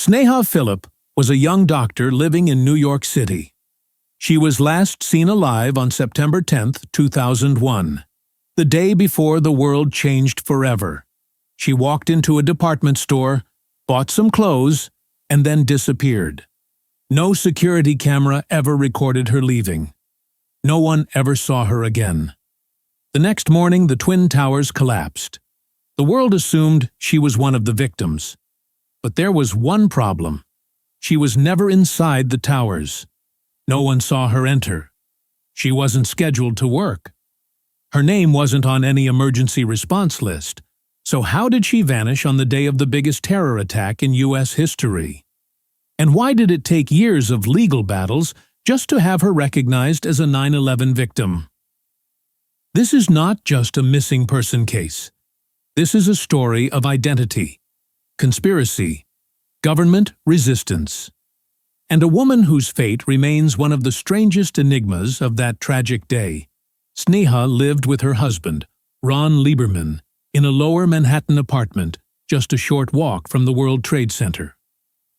Sneha Philip was a young doctor living in New York City. She was last seen alive on September 10, 2001, the day before the world changed forever. She walked into a department store, bought some clothes, and then disappeared. No security camera ever recorded her leaving. No one ever saw her again. The next morning, the Twin Towers collapsed. The world assumed she was one of the victims. But there was one problem. She was never inside the towers. No one saw her enter. She wasn't scheduled to work. Her name wasn't on any emergency response list. So how did she vanish on the day of the biggest terror attack in U.S. history? And why did it take years of legal battles just to have her recognized as a 9/11 victim? This is not just a missing person case. This is a story of identity, conspiracy, government resistance, and a woman whose fate remains one of the strangest enigmas of that tragic day. Sneha lived with her husband, Ron Lieberman, in a lower Manhattan apartment just a short walk from the World Trade Center.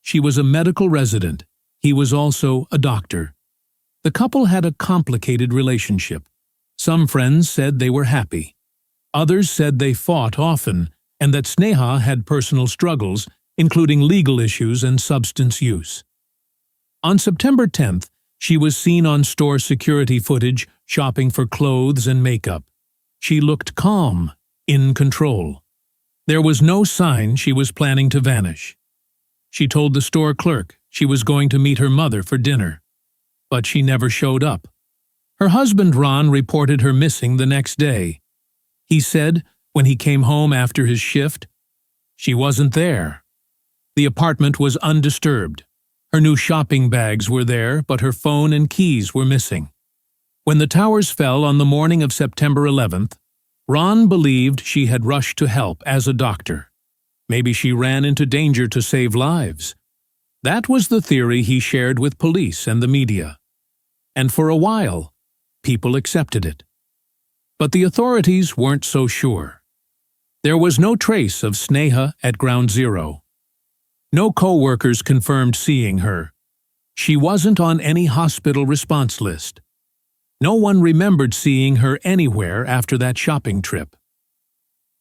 She was a medical resident. He was also a doctor. The couple had a complicated relationship. Some friends said they were happy. Others said they fought often and that Sneha had personal struggles, including legal issues and substance use. On September 10th, she was seen on store security footage shopping for clothes and makeup. She looked calm, in control. There was no sign she was planning to vanish. She told the store clerk she was going to meet her mother for dinner, but she never showed up. Her husband Ron reported her missing the next day. He said, when he came home after his shift, she wasn't there. The apartment was undisturbed. Her new shopping bags were there, but her phone and keys were missing. When the towers fell on the morning of September 11th, Ron believed she had rushed to help as a doctor. Maybe she ran into danger to save lives. That was the theory he shared with police and the media. And for a while, people accepted it. But the authorities weren't so sure. There was no trace of Sneha at Ground Zero. No co-workers confirmed seeing her. She wasn't on any hospital response list. No one remembered seeing her anywhere after that shopping trip.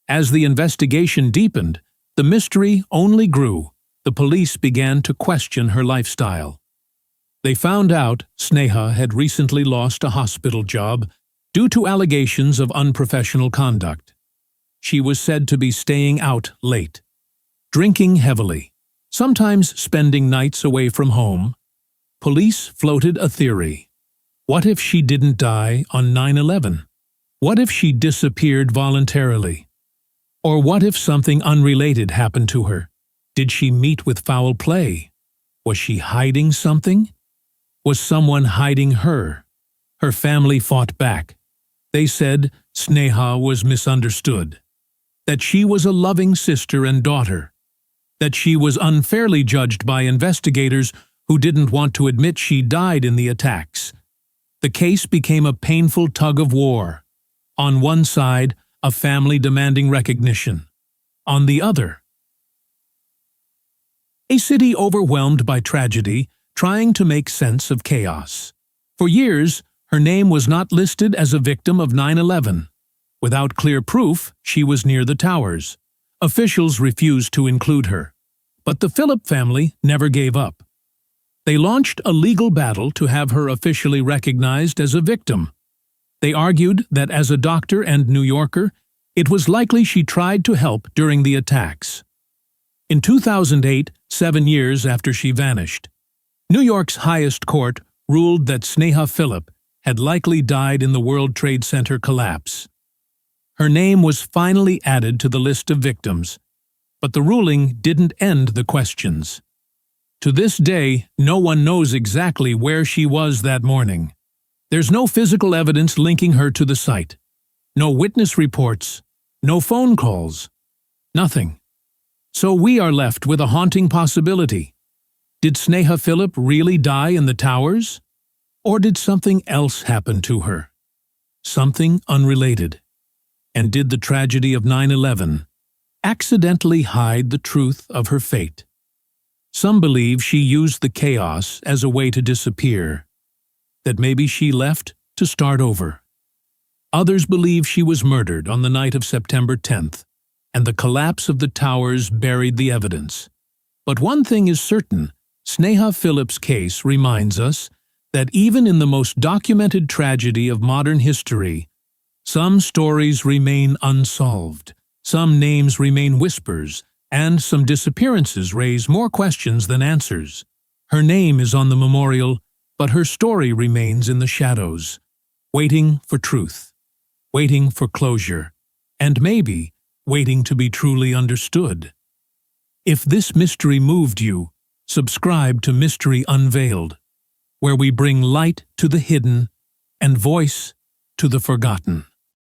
As the investigation deepened, the mystery only grew. The police began to question her lifestyle. They found out Sneha had recently lost a hospital job due to allegations of unprofessional conduct. She was said to be staying out late, drinking heavily, sometimes spending nights away from home. Police floated a theory. What if she didn't die on 9/11? What if she disappeared voluntarily? Or what if something unrelated happened to her? Did she meet with foul play? Was she hiding something? Was someone hiding her? Her family fought back. They said Sneha was misunderstood, that she was a loving sister and daughter, that she was unfairly judged by investigators who didn't want to admit she died in the attacks. The case became a painful tug-of-war. On one side, a family demanding recognition. On the other, a city overwhelmed by tragedy, trying to make sense of chaos. For years, her name was not listed as a victim of 9/11. Without clear proof, she was near the towers. Officials refused to include her. But the Philip family never gave up. They launched a legal battle to have her officially recognized as a victim. They argued that as a doctor and New Yorker, it was likely she tried to help during the attacks. In 2008, 7 years after she vanished, New York's highest court ruled that Sneha Philip had likely died in the World Trade Center collapse. Her name was finally added to the list of victims, but the ruling didn't end the questions. To this day, no one knows exactly where she was that morning. There's no physical evidence linking her to the site. No witness reports. No phone calls. Nothing. So we are left with a haunting possibility. Did Sneha Philip really die in the towers? Or did something else happen to her? Something unrelated. And did the tragedy of 9/11 accidentally hide the truth of her fate? Some believe she used the chaos as a way to disappear, that maybe she left to start over. Others believe she was murdered on the night of September 10th, and the collapse of the towers buried the evidence. But one thing is certain, Sneha Philip's case reminds us that even in the most documented tragedy of modern history, some stories remain unsolved, some names remain whispers, and some disappearances raise more questions than answers. Her name is on the memorial, but her story remains in the shadows, waiting for truth, waiting for closure, and maybe waiting to be truly understood. If this mystery moved you, subscribe to Mystery Unveiled, where we bring light to the hidden and voice to the forgotten.